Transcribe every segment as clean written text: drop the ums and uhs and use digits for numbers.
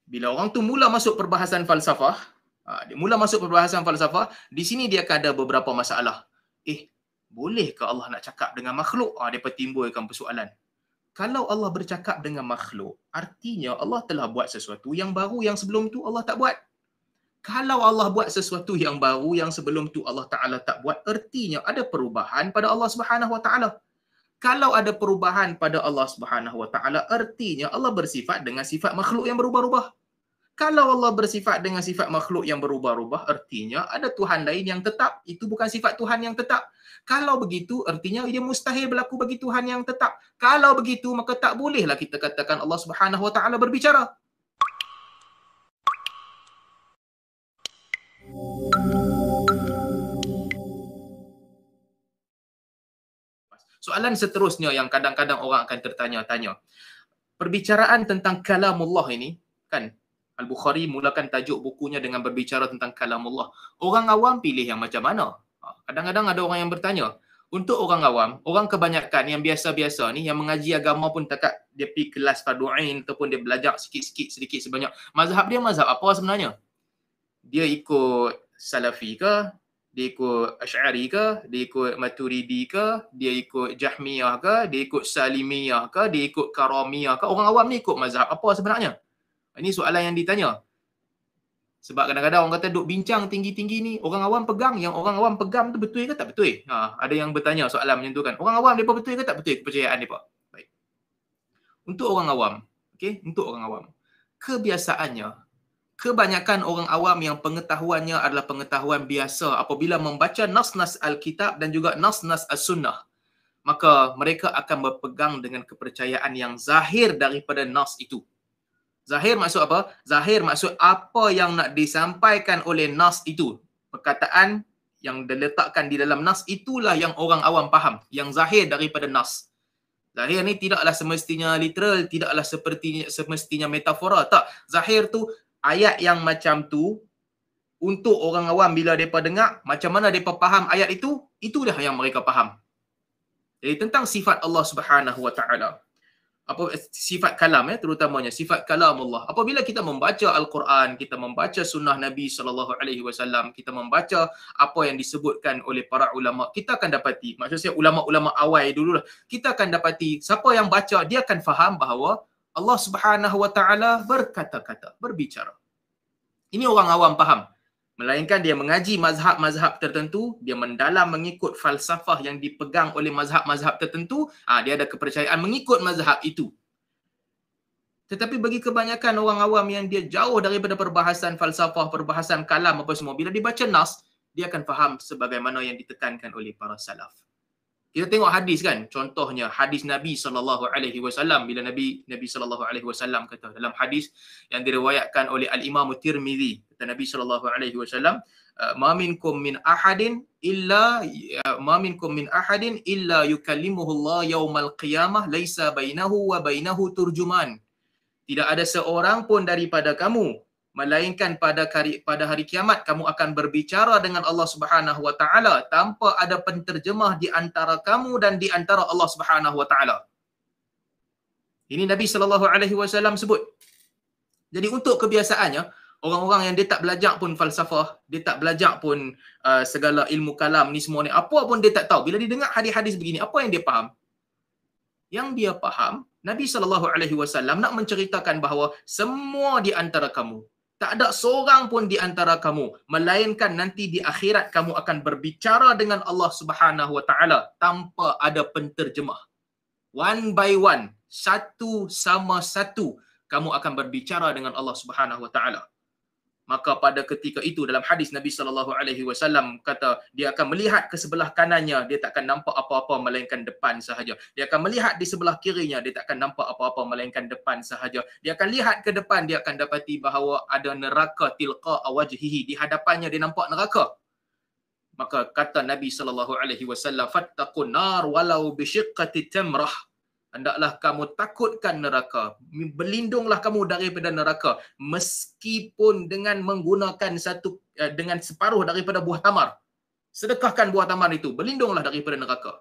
Bila orang tu mula masuk perbahasan falsafah, dia mula masuk perbahasan falsafah, di sini dia akan ada beberapa masalah. Bolehkah Allah nak cakap dengan makhluk? Dia timbulkan persoalan. Kalau Allah bercakap dengan makhluk, artinya Allah telah buat sesuatu yang baru yang sebelum tu Allah tak buat. Kalau Allah buat sesuatu yang baru yang sebelum tu Allah Ta'ala tak buat, artinya ada perubahan pada Allah Subhanahu Wa Ta'ala. Kalau ada perubahan pada Allah Subhanahu Wa Ta'ala, artinya Allah bersifat dengan sifat makhluk yang berubah-ubah. Kalau Allah bersifat dengan sifat makhluk yang berubah-ubah, artinya ada Tuhan lain yang tetap. Itu bukan sifat Tuhan yang tetap. Kalau begitu, artinya ia mustahil berlaku bagi Tuhan yang tetap. Kalau begitu, maka tak bolehlah kita katakan Allah Subhanahu Wa Ta'ala berbicara. Soalan seterusnya yang kadang-kadang orang akan tertanya-tanya. Perbicaraan tentang kalamullah ini, kan, Al-Bukhari mulakan tajuk bukunya dengan berbicara tentang kalamullah. Orang awam pilih yang macam mana? Kadang-kadang ada orang yang bertanya. Untuk orang awam, orang kebanyakan yang biasa-biasa ni, yang mengaji agama pun takat dia pergi kelas fardu'ain ataupun dia belajar sikit-sikit, sedikit sebanyak. Mazhab dia mazhab apa sebenarnya? Dia ikut Salafi ke? Dia ikut Asy'ari ke? Dia ikut Maturidi ke? Dia ikut Jahmiyah ke? Dia ikut Salimiyah ke? Dia ikut Karamiyah ke? Orang awam ni ikut mazhab apa sebenarnya? Ini soalan yang ditanya. Sebab kadang-kadang orang kata duk bincang tinggi-tinggi ni, orang awam pegang, yang orang awam pegang tu betul ke tak betul? Ada yang bertanya soalan macam tu kan. Orang awam mereka betul ke tak betul kepercayaan mereka? Baik. Untuk orang awam, okey, untuk orang awam, kebiasaannya, kebanyakan orang awam yang pengetahuannya adalah pengetahuan biasa apabila membaca nas-nas Alkitab dan juga nas-nas As-Sunnah, maka mereka akan berpegang dengan kepercayaan yang zahir daripada nas itu. Zahir maksud apa? Zahir maksud apa yang nak disampaikan oleh nas itu. Perkataan yang diletakkan di dalam nas itulah yang orang awam faham, yang zahir daripada nas. Zahir ni tidaklah semestinya literal, tidaklah semestinya metafora. Tak. Zahir tu ayat yang macam tu, untuk orang awam bila mereka dengar, macam mana mereka faham ayat itu, itulah yang mereka faham. Jadi tentang sifat Allah Subhanahu Wa Ta'ala, apa sifat kalam, terutamanya sifat kalam Allah. Apabila kita membaca Al-Quran, kita membaca sunnah Nabi SAW, kita membaca apa yang disebutkan oleh para ulama, kita akan dapati, maksud saya ulama-ulama awal dululah, kita akan dapati siapa yang baca, dia akan faham bahawa Allah Subhanahu Wa Ta'ala berkata-kata, berbicara. Ini orang awam faham. Melainkan dia mengaji mazhab-mazhab tertentu, dia mendalam mengikut falsafah yang dipegang oleh mazhab-mazhab tertentu, dia ada kepercayaan mengikut mazhab itu. Tetapi bagi kebanyakan orang awam yang dia jauh daripada perbahasan falsafah, perbahasan kalam apa semua, bila dibaca nas, dia akan faham sebagaimana yang ditekankan oleh para salaf. Kita tengok hadis kan, contohnya hadis Nabi SAW, bila Nabi SAW kata dalam hadis yang diriwayatkan oleh Al-Imam Tirmizi, kata Nabi SAW, ma minkum min ahadin illa yukallimuhu Allah yaumal qiyamah laisa bainahu wa bainahu turjuman. Tidak ada seorang pun daripada kamu melainkan pada hari kiamat kamu akan berbicara dengan Allah Subhanahu Wa Ta'ala tanpa ada penterjemah di antara kamu dan di antara Allah Subhanahu Wa Ta'ala. Ini Nabi SAW sebut. Jadi untuk kebiasaannya, orang-orang yang dia tak belajar pun falsafah, dia tak belajar pun segala ilmu kalam ni semua ni, apa pun dia tak tahu. Bila dia dengar hadis-hadis begini, apa yang dia faham? Yang dia faham, Nabi SAW nak menceritakan bahawa semua di antara kamu, tak ada seorang pun di antara kamu, melainkan nanti di akhirat kamu akan berbicara dengan Allah Subhanahu Wa Ta'ala tanpa ada penterjemah. One by one, satu sama satu, kamu akan berbicara dengan Allah Subhanahu Wa Ta'ala. Maka pada ketika itu dalam hadis Nabi SAW kata dia akan melihat ke sebelah kanannya, dia tak akan nampak apa-apa melainkan depan sahaja. Dia akan melihat di sebelah kirinya, dia tak akan nampak apa-apa melainkan depan sahaja. Dia akan lihat ke depan, dia akan dapati bahawa ada neraka tilqa wajhihi, di hadapannya dia nampak neraka. Maka kata Nabi SAW, fattaqun nar walau bisyiqqati tamrah. Hendaklah kamu takutkan neraka, berlindunglah kamu daripada neraka meskipun dengan menggunakan dengan separuh daripada buah tamar. Sedekahkan buah tamar itu, berlindunglah daripada neraka.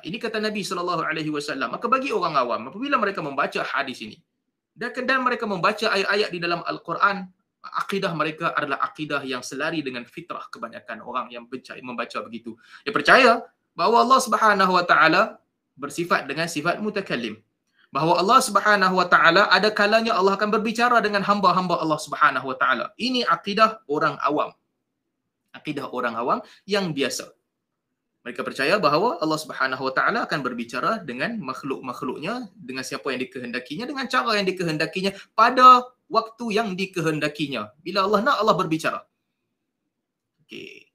Ini kata Nabi SAW. Maka bagi orang awam, apabila mereka membaca hadis ini, Dan mereka membaca ayat-ayat di dalam Al-Quran, akidah mereka adalah akidah yang selari dengan fitrah kebanyakan orang yang membaca begitu. Dia percaya bahawa Allah Subhanahu Wa Taala bersifat dengan sifat mutakallim. Bahawa Allah Subhanahu Wa Taala ada kalanya Allah akan berbicara dengan hamba-hamba Allah Subhanahu Wa Taala. Ini akidah orang awam. Akidah orang awam yang biasa. Mereka percaya bahawa Allah Subhanahu Wa Taala akan berbicara dengan makhluk-makhluknya, dengan siapa yang dikehendakinya, dengan cara yang dikehendakinya, pada waktu yang dikehendakinya. Bila Allah nak, Allah berbicara. Okey.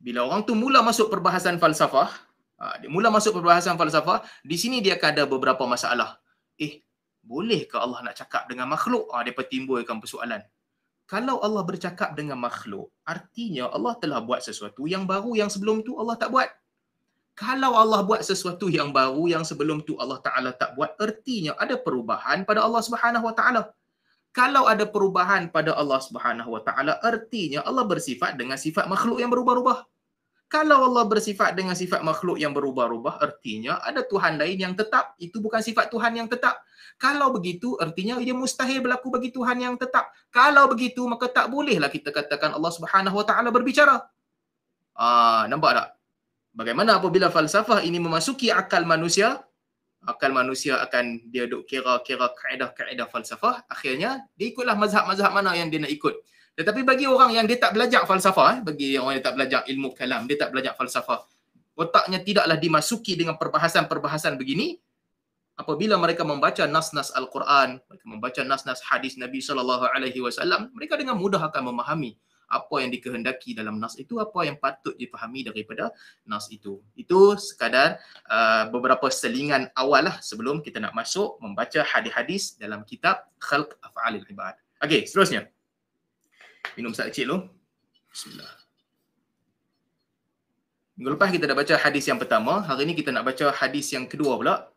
Bila orang tu mula masuk perbahasan falsafah, di sini dia akan ada beberapa masalah. Bolehkah Allah nak cakap dengan makhluk? Dia timbulkan persoalan. Kalau Allah bercakap dengan makhluk, artinya Allah telah buat sesuatu yang baru yang sebelum tu Allah tak buat. Kalau Allah buat sesuatu yang baru yang sebelum tu Allah Ta'ala tak buat, artinya ada perubahan pada Allah Subhanahu Wa Ta'ala. Kalau ada perubahan pada Allah Subhanahu Wa Ta'ala, artinya Allah bersifat dengan sifat makhluk yang berubah-ubah. Kalau Allah bersifat dengan sifat makhluk yang berubah-ubah, artinya ada Tuhan lain yang tetap. Itu bukan sifat Tuhan yang tetap. Kalau begitu, artinya ia mustahil berlaku bagi Tuhan yang tetap. Kalau begitu, maka tak bolehlah kita katakan Allah Subhanahu Wa Taala berbicara. Nampak tak? Bagaimana apabila falsafah ini memasuki akal manusia? Akal manusia akan dia duk kira-kira kaedah-kaedah falsafah. Akhirnya, dia ikutlah mazhab-mazhab mana yang dia nak ikut. Tetapi bagi orang yang dia tak belajar falsafah, bagi orang yang tak belajar ilmu kalam, dia tak belajar falsafah, otaknya tidaklah dimasuki dengan perbahasan-perbahasan begini. Apabila mereka membaca nas-nas Al-Quran, mereka membaca nas-nas hadis Nabi SAW, mereka dengan mudah akan memahami apa yang dikehendaki dalam nas itu, apa yang patut dipahami daripada nas itu. Itu sekadar beberapa selingan awal lah sebelum kita nak masuk membaca hadis-hadis dalam kitab Khalq Af'alil Ibad. Okey, seterusnya. Minum sat kecil dulu. Bismillah. Minggu lepas kita dah baca hadis yang pertama, hari ini kita nak baca hadis yang kedua pula.